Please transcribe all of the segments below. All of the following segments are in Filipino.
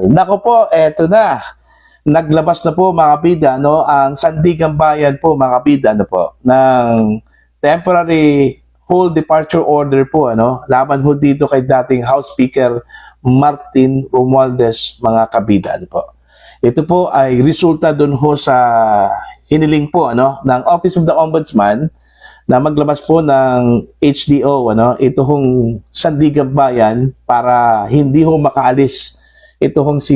Nako po, eto na. Naglabas na po mga kapida, no, ang Sandigan Bayan po mga kapida, ano po, ng temporary whole departure order po, ano, laban ho dito kay dating House Speaker Martin Romualdez mga kabida, ano po. Ito po ay resulta dun ho sa hiniling po, ano, ng Office of the Ombudsman na maglabas po ng HDO, ano, ito hong Sandigan Bayan para hindi ho makaalis ito hong si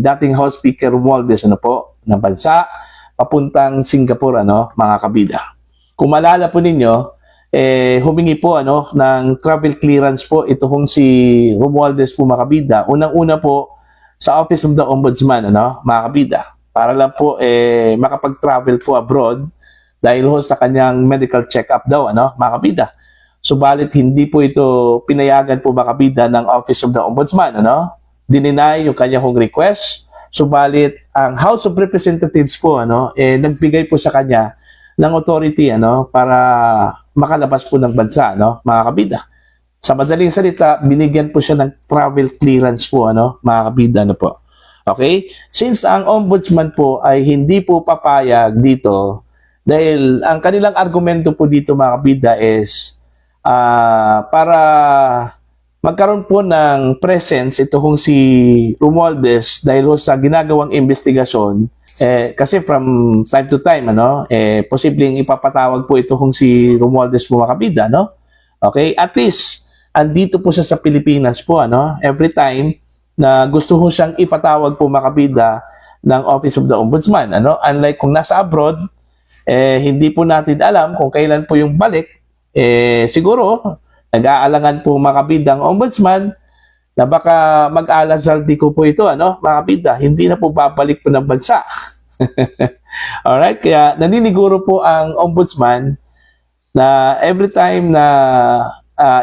dating House Speaker Romualdez, ano po, ng bansa papuntang Singapore, ano, mga kabida. Kung malala po ninyo, humingi po ano ng travel clearance po ito hong si Romualdez po mga kabida. Unang-una po sa Office of the Ombudsman, ano, mga kabida, para lang po makapag-travel po abroad dahil ho sa kanyang medical check-up daw, ano, mga kabida. Subalit hindi po ito pinayagan po mga kabida ng Office of the Ombudsman, ano. Dininay yung kanyang request. Subalit ang House of Representatives po ano nagbigay po sa kanya ng authority ano para makalabas po ng bansa, no, mga kabida. Sa madaling salita, binigyan po siya ng travel clearance po, ano, mga kabida, ano po. Okay? Since ang ombudsman po ay hindi po papayag dito dahil ang kanilang argumento po dito mga kabida is para magkaroon po ng presence ito kung si Romualdez dahil ho sa ginagawang investigasyon kasi from time to time ano posibleng ipapatawag po ito kung si Romualdez po mga kabida, no? Okay, at least andito po siya sa Pilipinas po ano every time na gusto ho siyang ipatawag po mga kabida ng Office of the Ombudsman, ano, unlike kung nasa abroad hindi po natin alam kung kailan po yung balik. Siguro nag-aalangan po mga kabida ang ombudsman na baka mag-alasal di ko po ito, ano, mga kabida, hindi na po babalik po ng bansa. Alright, kaya naniniguro po ang ombudsman na every time na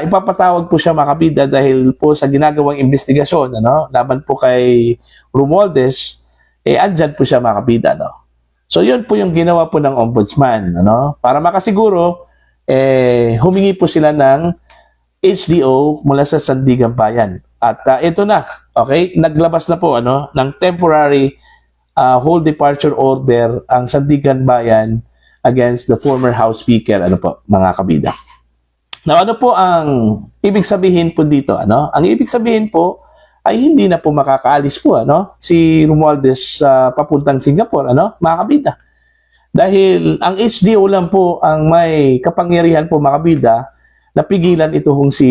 ipapatawag po siya mga kabida dahil po sa ginagawang investigasyon, ano, laban po kay Romualdez, andyan po siya mga kabida, no. So yun po yung ginawa po ng ombudsman, ano, para makasiguro humingi po sila ng HDO mula sa Sandigan Bayan. At ito na, okay, naglabas na po ano ng temporary whole departure order ang Sandigan Bayan against the former House Speaker, ano po, mga kabida. Now, ano po ang ibig sabihin po dito, ano? Ang ibig sabihin po ay hindi na po makakaalis po ano si Romualdez papuntang Singapore, ano, mga kabida. Dahil ang HDO lang po ang may kapangyarihan po mga kabida napigilan ito hong si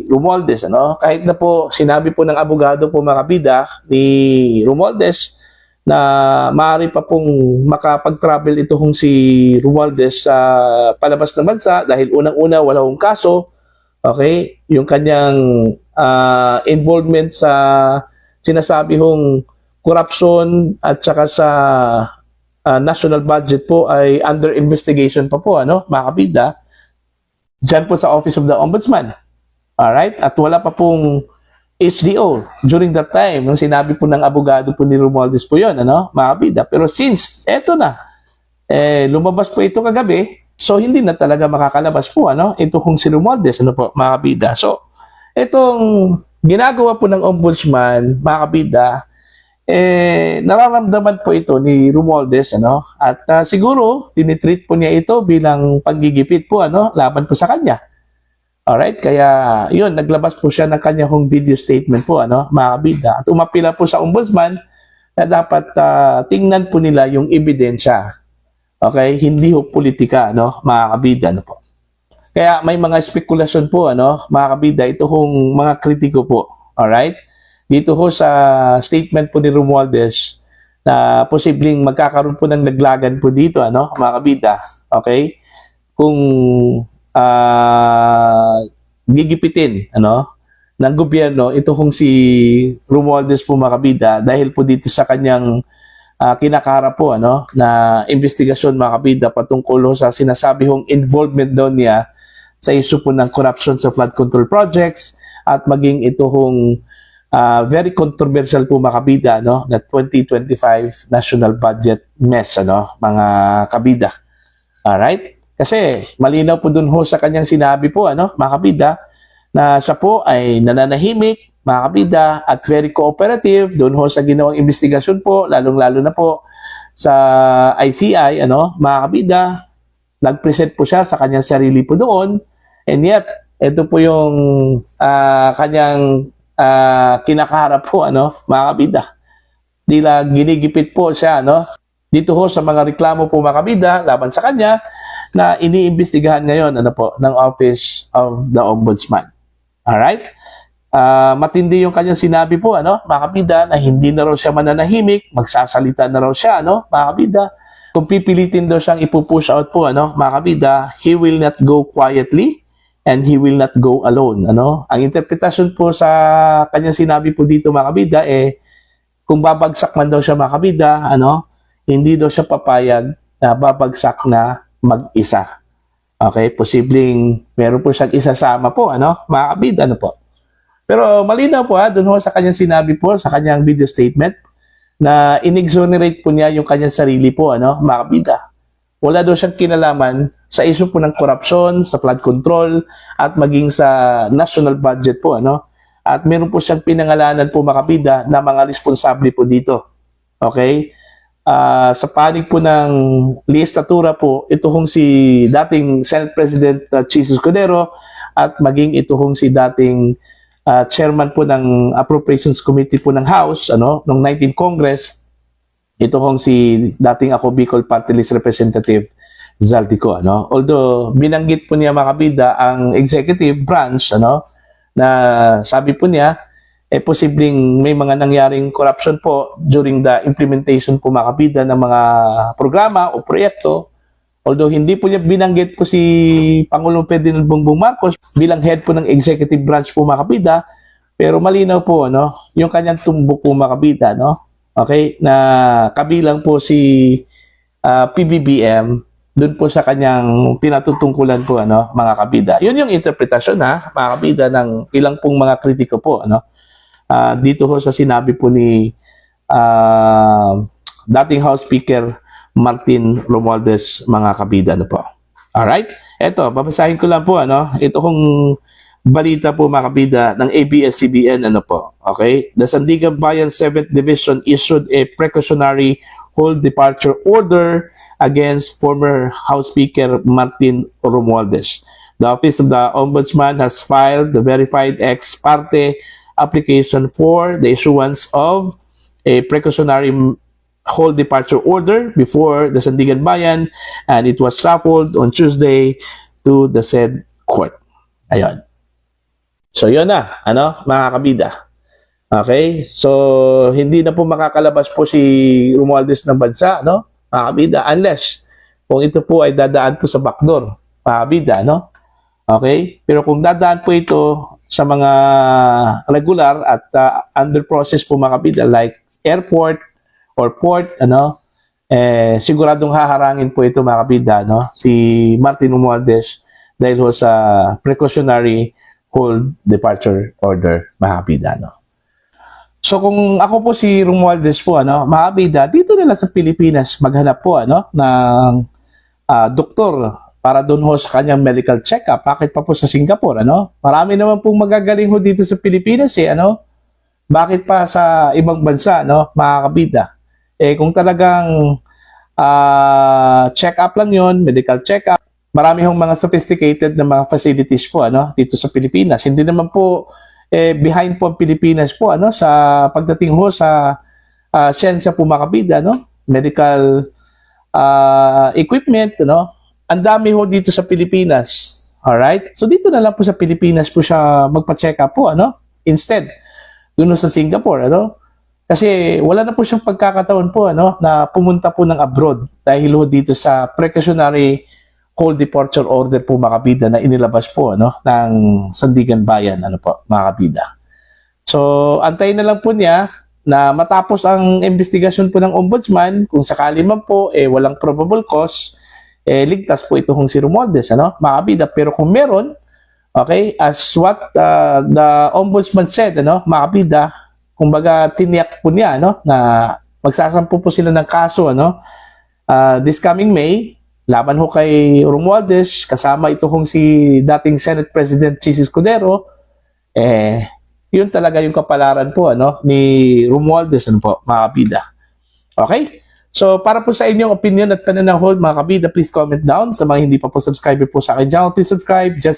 Romualdez, ano? Kahit na po sinabi po ng abogado po mga kabida ni Romualdez na maaari pa pong makapag-travel ito hong si Romualdez sa palabas ng bansa dahil unang-una wala hong kaso, okay? Yung kanyang involvement sa sinasabi hong corruption at saka sa national budget po ay under investigation pa po, ano, mga kabida. Diyan po sa Office of the Ombudsman. Alright? At wala pa pong HDO during that time. Nung sinabi po ng abogado po ni Romualdez po yun, ano, mga kabida. Pero since eto na, lumabas po ito kagabi, so hindi na talaga makakalabas po, ano, ito kung si Romualdez, ano po, mga kabida. So, itong ginagawa po ng Ombudsman, mga kabida, nararamdaman po ito ni Romualdez, ano, at siguro tinitreat po niya ito bilang panggigipit po, ano, laban po sa kanya. Alright, kaya yun, naglabas po siya ng kanyang video statement po, ano, mga kabida, at umapila po sa ombudsman na dapat tingnan po nila yung ebidensya. Okay, hindi ho politika, ano, mga kabida, ano po. Kaya may mga spekulasyon po, ano, mga kabida, ito hong mga kritiko po. Alright, dito ho sa statement po ni Romualdez na posibleng magkakaroon po ng naglagan po dito, ano, mga kabida, okay? Kung gigipitin, ano, ng gobyerno, ito kung si Romualdez po mga kabida dahil po dito sa kanyang kinakaharap po, ano, na investigasyon mga kabida patungkol sa sinasabi hong involvement daw niya sa issue po ng corruption sa flood control projects at maging ito hong very controversial po mga kabida, no, na 2025 national budget mess, ano, mga kabida. Alright? Kasi malinaw po dun ho sa kanyang sinabi po, ano, mga kabida, na siya po ay nananahimik, mga kabida, at very cooperative doon ho sa ginawang investigasyon po, lalong-lalo na po sa ICI, mga kabida, nag-present po siya sa kanyang sarili po doon, and yet, ito po yung kanyang kinakaharap po, mga kabida. Dila ginigipit po siya, dito ho sa mga reklamo po, mga kabida, laban sa kanya, na iniimbestigahan ngayon, ng Office of the Ombudsman. Alright? Matindi yung kanyang sinabi po, mga kabida, na hindi na raw siya mananahimik, magsasalita na raw siya, mga kabida. Kung pipilitin daw siyang ipupush out po, mga kabida, he will not go quietly and he will not go alone. Ang interpretasyon po sa kanyang sinabi po dito, mga kabida, kung babagsak man daw siya, mga kabida, hindi daw siya papayag na babagsak na mag-isa. Okay? Posibleng meron po siyang isasama po, mga kabida, po. Pero malinaw po doon ho sa kanyang sinabi po, sa kanyang video statement, na inexonerate po niya yung kanyang sarili po, mga kabida. Wala daw siyang kinalaman sa issue po ng korupsyon, sa flood control, at maging sa national budget po, At meron po siyang pinangalanan po, mga kabida, na mga responsable po dito. Okay? Sa panig po ng listatura po, ito hong si dating Senate President Chis Escudero, at maging ito hong si dating chairman po ng Appropriations Committee po ng House, noong 19th Congress, ito hong si dating Ako Bicol Party List Representative Zaldico, Although, binanggit po niya, mga kabida, ang executive branch, na sabi po niya, posibleng may mga nangyaring corruption po during the implementation po, mga kabida, ng mga programa o proyekto. Although hindi po niya binanggit po si Pangulong Ferdinand Bongbong Marcos bilang head po ng executive branch po, mga kabida, pero malinaw po, yung kanyang tumbok po, mga kabida, okay, na kabilang po si PBBM, doon po sa kanyang pinatutungkulan po, mga kabida. Yun yung interpretasyon, mga kabida, ng ilang pong mga kritiko po, dito ho sa sinabi po ni dating House Speaker Martin Romualdez, mga kabida, po. Alright? Eto, babasahin ko lang po, ito kong balita po, mga kabida, ng ABS-CBN, po. Okay? The Sandigan Bayan 7th Division issued a precautionary hold departure order against former House Speaker Martin Romualdez. The Office of the Ombudsman has filed the verified ex parte application for the issuance of a precautionary hold departure order before the Sandigan Bayan, and it was shuffled on Tuesday to the said court. Ayun. So yun na, mga kabida. Okay? So hindi na po makakalabas po si Romualdez ng bansa, mga kabida, unless kung ito po ay dadaan po sa backdoor, mga kabida, Okay? Pero kung dadaan po ito sa mga regular at under process po, mga kabida, like airport or port, siguradong haharangin po ito, mga kabida, si Martin Romualdez dahil ho sa precautionary hold departure order, mga kabida, So kung ako po si Romualdez po, mga kabida, dito nila sa Pilipinas maghanap po, ng doktor para doon ho sa kanyang medical check-up. Bakit pa po sa Singapore, Marami naman pong magagaling ho dito sa Pilipinas, Bakit pa sa ibang bansa, mga kabida? Kung talagang check-up lang yon, medical check-up, marami hong mga sophisticated na mga facilities po, dito sa Pilipinas. Hindi naman po behind po ang Pilipinas po, sa pagdating ho sa siyensya po, mga kabida, medical equipment, ang dami ho dito sa Pilipinas. Alright? So dito na lang po sa Pilipinas po siya magpa-check up po, instead doon sa Singapore, Kasi wala na po siyang pagkakataon po, na pumunta po ng abroad dahil ho dito sa precautionary hold departure order po, mga kabida, na inilabas po, ng Sandigan Bayan, po, mga kabida. So antayin na lang po niya na matapos ang investigasyon po ng Ombudsman. Kung sakali man po walang probable cause, ligtas po ito kung si Romualdez, mga kabida. Pero kung meron, okay, as what the Ombudsman said, mga kabida, kumbaga tiniyak po niya, na magsasampu po sila ng kaso, this coming May, laban ho kay Romualdez, kasama ito kung si dating Senate President Chis Escudero, yun talaga yung kapalaran po ano ni Romualdez ano po mga kabida. Okay? So para po sa inyong opinion at pananaw mga kabida, please comment down. Sa mga hindi pa po subscriber po sa akin channel, please subscribe. Just